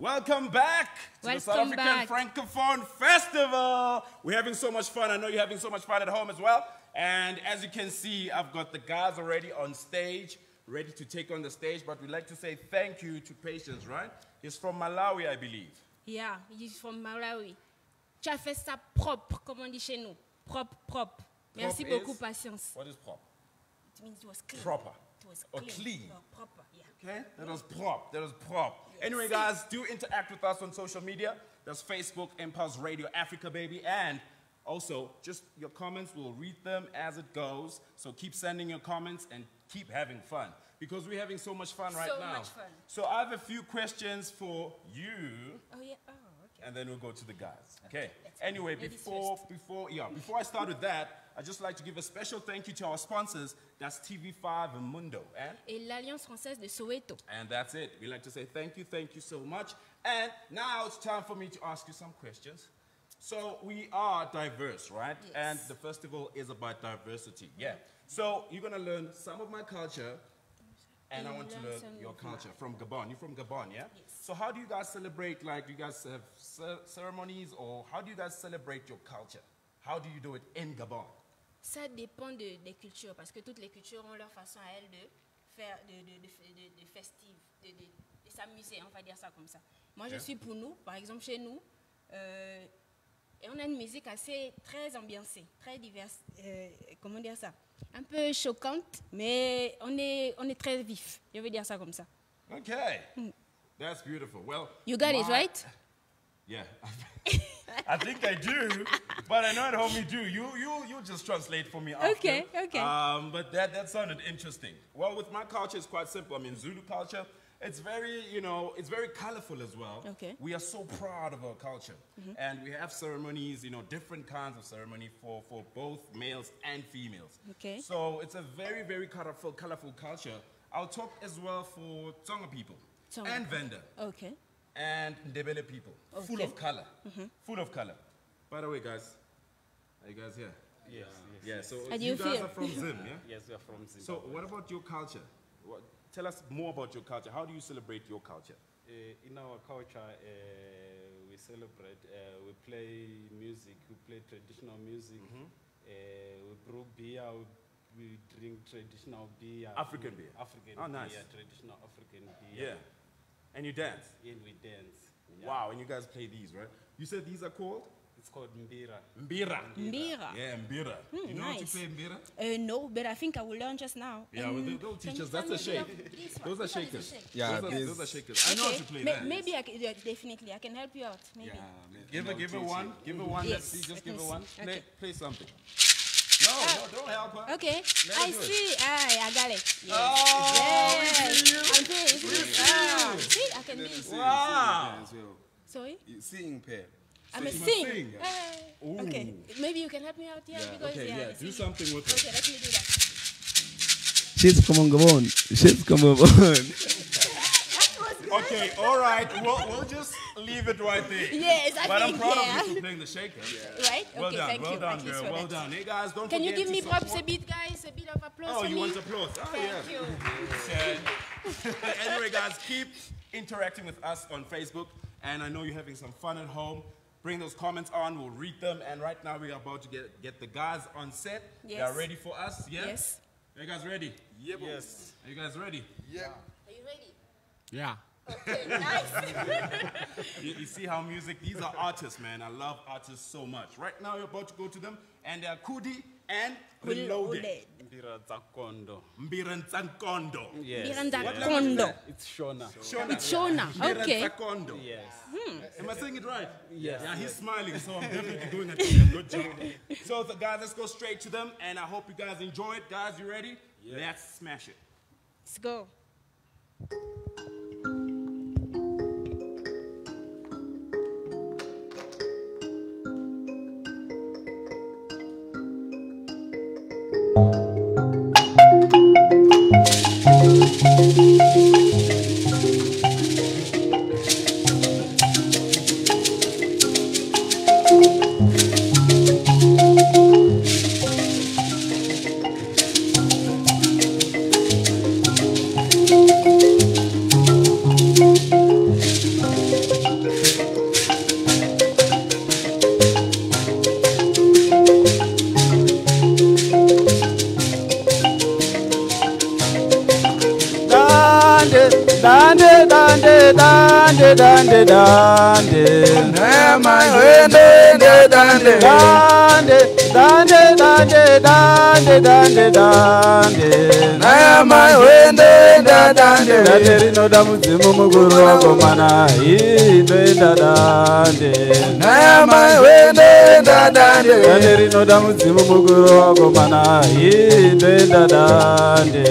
Welcome back to the South African Francophone Festival. We're having so much fun. I know you're having so much fun at home as well. And as you can see, I've got the guys already on stage, ready to take on the stage. But we'd like to say thank you to Patience, right? He's from Malawi, I believe. Yeah, he's from Malawi. Tu as fait ça propre, comme on dit chez nous. Propre, propre. Merci beaucoup, Patience. What is prop? It means it was clean. Proper. It was or clean. clean. No, proper, yeah. Okay, that was prop. That was prop. Yes. Anyway, guys, do interact with us on social media. That's Facebook, Impulse Radio Africa, baby. And also, just your comments, we'll read them as it goes. So keep sending your comments and keep having fun. Because we're having so much fun right now. So much fun. So I have a few questions for you. Oh, yeah. Oh, okay. And then we'll go to the guys. Okay. Anyway, before I start with that, I'd just like to give a special thank you to our sponsors. That's TV5 and Mhondoro. Et l'Alliance Française de Soweto. And that's it. We'd like to say thank you so much. And now it's time for me to ask you some questions. So we are diverse, right? Yes. And the festival is about diversity. Yeah. So you're going to learn some of my culture, and I want to learn your culture from Gabon. You're from Gabon, yeah? Yes. So how do you guys celebrate, like, do you guys have ceremonies, or how do you guys celebrate your culture? How do you do it in Gabon? Ça dépend des cultures, parce que toutes les cultures ont leur façon à elles de faire de festive, de s'amuser, on va dire ça comme ça. Moi, je suis pour nous, par exemple, chez nous, et on a une musique assez très ambiancée, très diverse, comment dire ça, un peu choquante, mais on est très vif, je veux dire ça comme ça. Okay, that's beautiful. Well, you got it, right? Yeah, I think I do, but I know at home you do. You just translate for me after. Okay. But that sounded interesting. Well, with my culture, it's quite simple. I mean, Zulu culture, it's very, it's very colorful as well. Okay. We are so proud of our culture. And we have ceremonies, different kinds of ceremony for both males and females. Okay. So it's a very, very colorful culture. I'll talk as well for Tsonga people and Venda. Okay. And Ndebele people, full of color, full of color. By the way, guys, are you guys here? Yes. Yeah, so How do you you guys feel? are from Zim, yeah? Yes, we are from Zim. So what about your culture? Tell us more about your culture. How do you celebrate your culture? In our culture, we celebrate, we play music, we play traditional music, we brew beer, we drink traditional beer. African beer? African beer, nice. Traditional African beer. Yeah. And you dance? And we dance. Yeah. Wow, and you guys play these, right? You said these are called? It's called Mbira. Mbira. Yeah, Mbira. You know how to play Mbira? No, but I think I will learn just now. Yeah, well, they'll teach us. That's a shake. Those are shakers. Yeah, those are shakers. Okay. I know how to play that. Maybe definitely I can help you out. Maybe. Yeah, give her one. Give her one. Yes. Let's see. Just give her Let me one. see. Okay. Play something. No, don't help her. Okay. I see. I got it. Yes. Oh, yes. we see you. I'm doing it. See, I can do it. Wow. Sorry? Sing pair. I'm a you must sing. sing. Okay. Maybe you can help me out here because Do something with her. Okay, let me do that. She's from Gabon. She's from Gabon. Okay, all right. We'll just leave it right there. Yes, but I'm proud of you for playing the shaker. Right? Well okay, done, thank well you. done, girl. Well done. Hey guys, don't Can forget you give me to props support. a bit, guys? A bit of applause Oh, for you me? want applause? Oh, Thank yeah. you. Anyway, guys, keep interacting with us on Facebook. And I know you're having some fun at home. Bring those comments on. We'll read them. And right now, we're about to get the guys on set. Yes. They are ready for us. Yeah? Yes. Are you guys ready? Yep. Yes. Are you guys ready? Yeah. Are you ready? Yeah. Okay, nice. You see how music, these are artists, man. I love artists so much. Right now, you're about to go to them, and they're Kudi and Reloaded. Mbira Dzakondo. Mbira Dzakondo. Yes. Mbira What language is Dzakondo. that? It's Shona. It's Shona. Mbira Okay. Dzakondo. Yes. Am I saying it right? Yes. Yeah, he's smiling, so I'm definitely doing a good job. So, guys, let's go straight to them, and I hope you guys enjoy it. Guys, you ready? Yeah. Let's smash it. Let's go. Rinoda mudzimu mukuru wakomana indoenda dande. Dande rinoda mudzimu mukuru wakomana indoenda dande.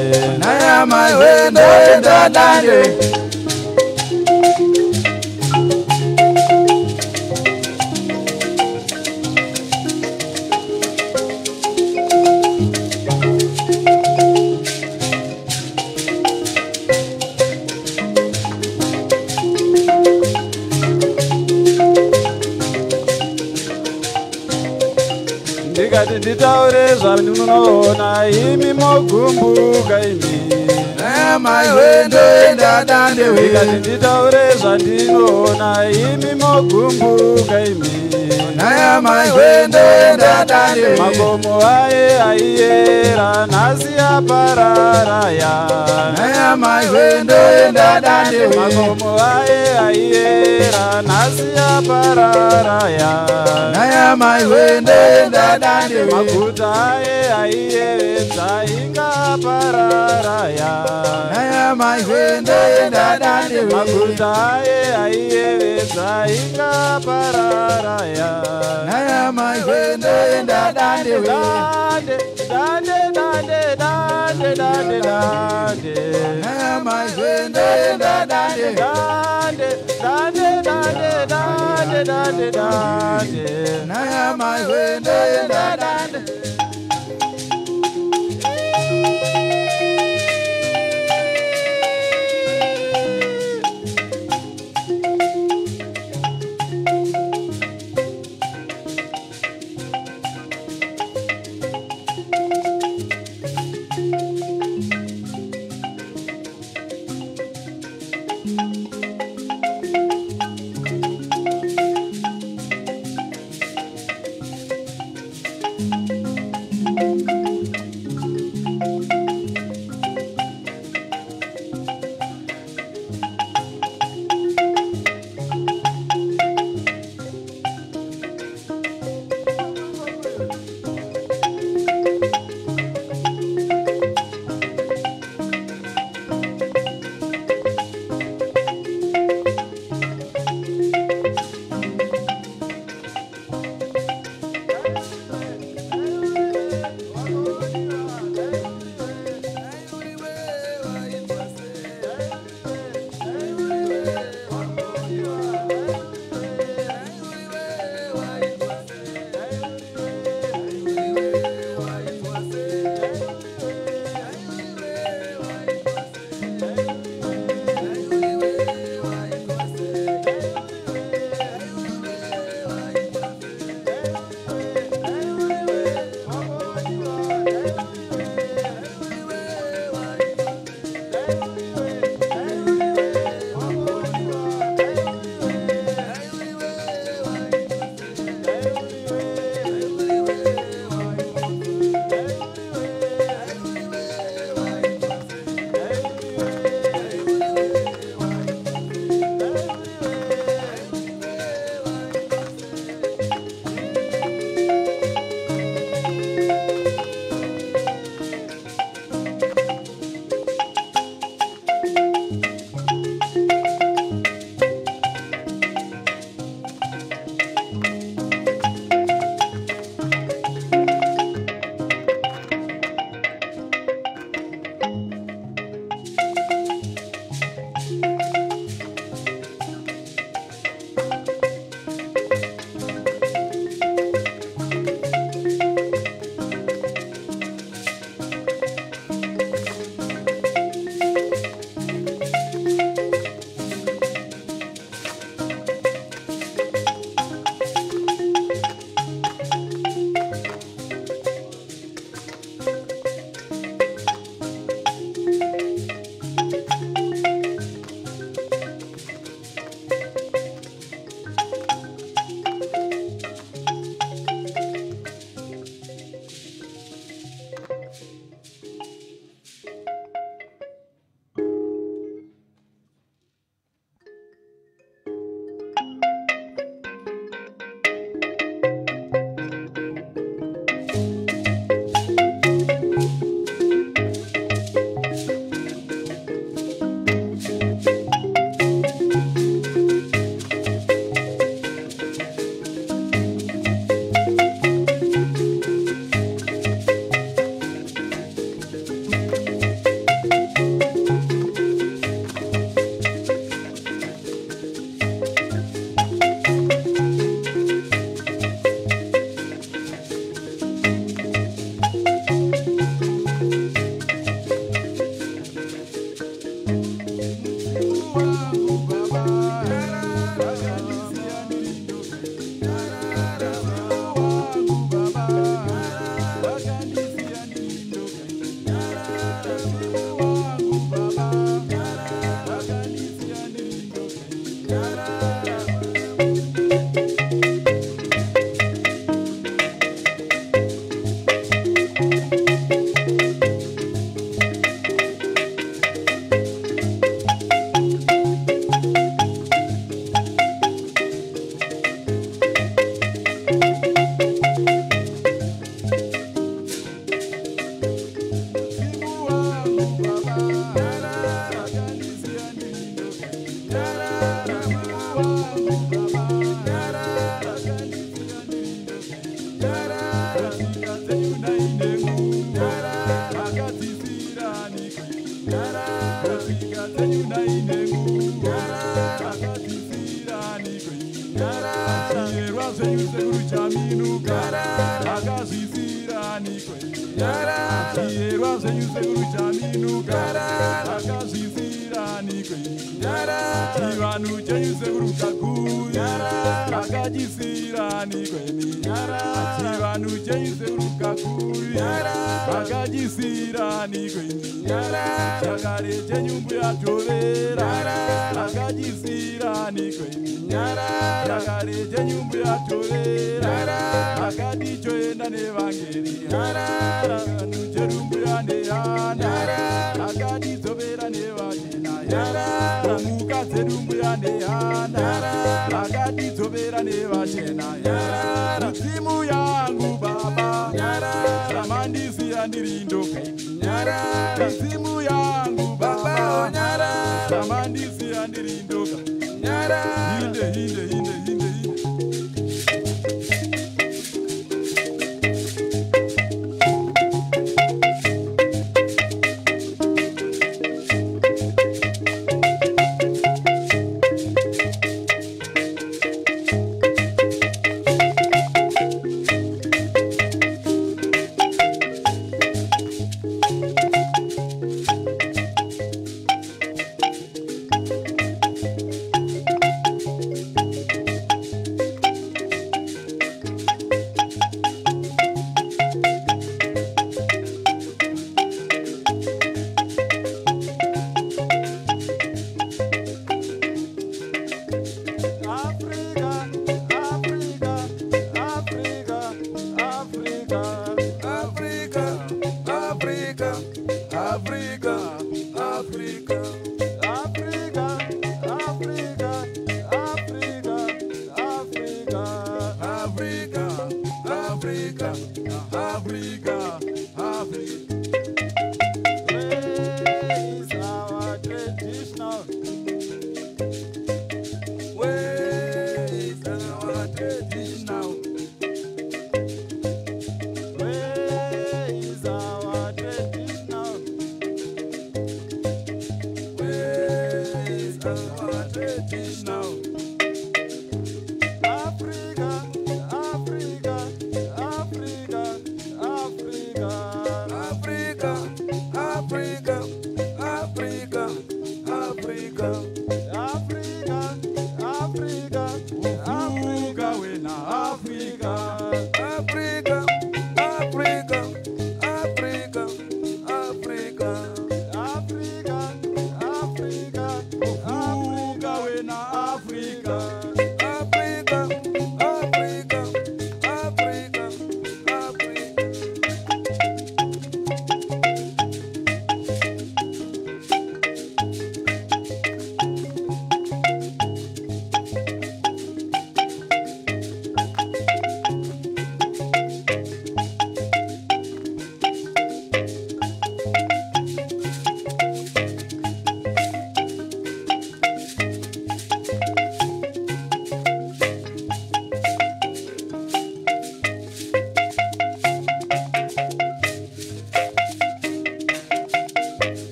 Ndikati nditaure zvamunoona imi mogumbuka imi. Ndikati nditaure zvandinoona imi mogumbuka imi. Makomo aye aiyera nhasi apararaya. Makomo aye aiyera nhasi apararaya. Maguta aye aiyevedza inga pararaya. Maguta aye aiyevedza inga pararaya.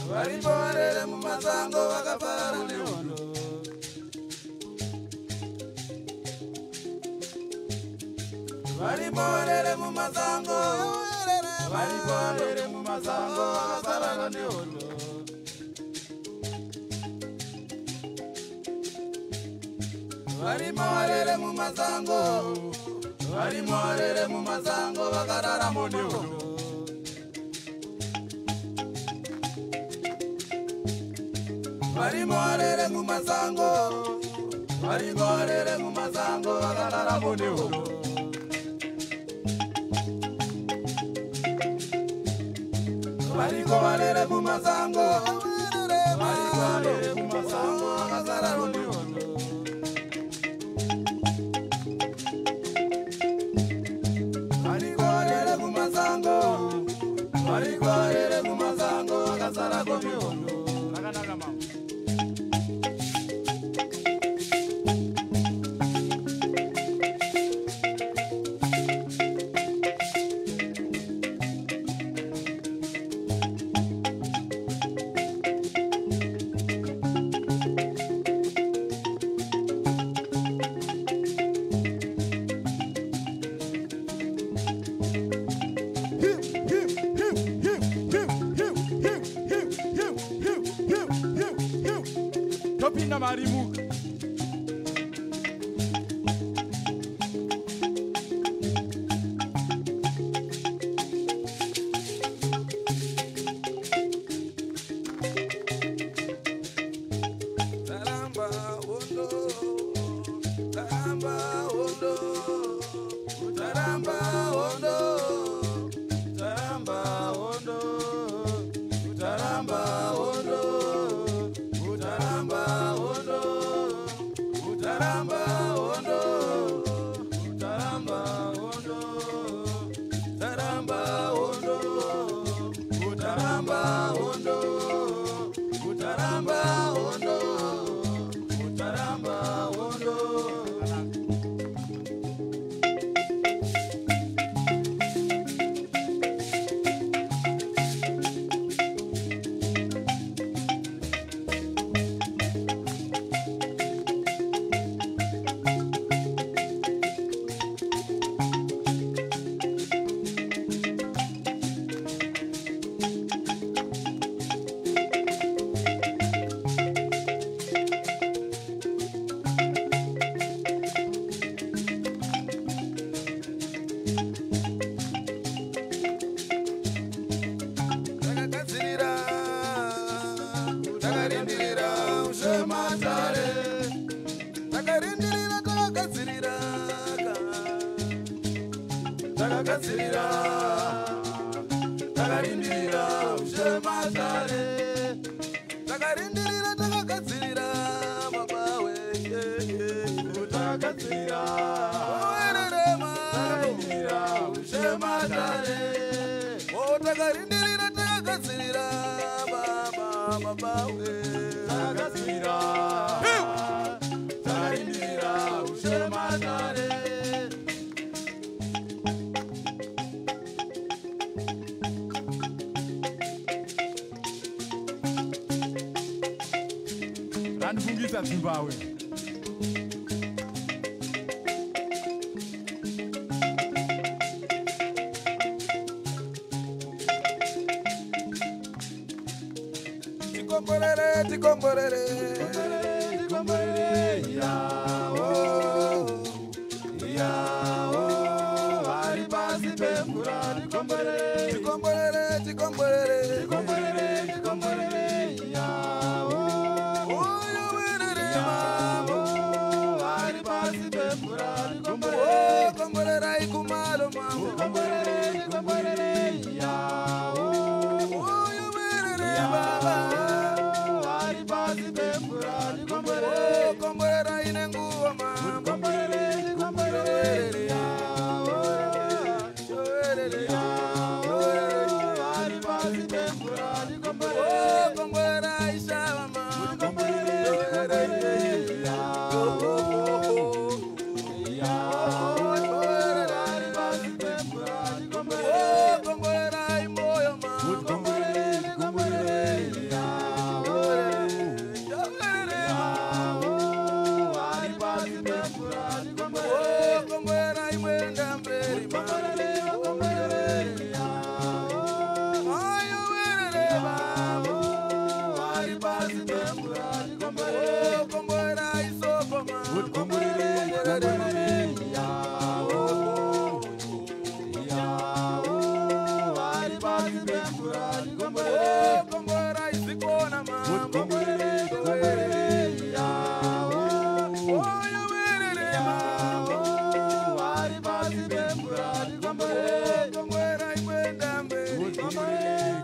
Variborere mumasango vakafara nehondo. Variborere mumasango, variborere mumasango vakafara nehondo. Varimorere mumasango, varimorere mumasango vakarara nehondo. Varimorere mumasango, varimorere mumasango vakarara nehondo. Varikorere mumasango, varikorere mumasango vakarara nehondo. Varikorere mumasango, varikorere mumasango vakasara nehondo. Rakanaka mama. Topinda marimuka. Taramba ondo, taramba ondo, taramba ondo, taramba ondo, taramba ondo. Utaramba ondo, utaramba ondo, utaramba ondo, utaramba ondo, utaramba ondo, utaramba ondo, utaramba ondo. Takarindira ushematare, takarindira takagadzirira mabawe, takagadzirira wererema, takarindira ushematare, takarindira takagadzirira mabawe, takagadzirira, takarindira ushematare. Andifungisa Zimbabwe. Tikomborere, tikomborere, tikomborere, ya oh. Come on,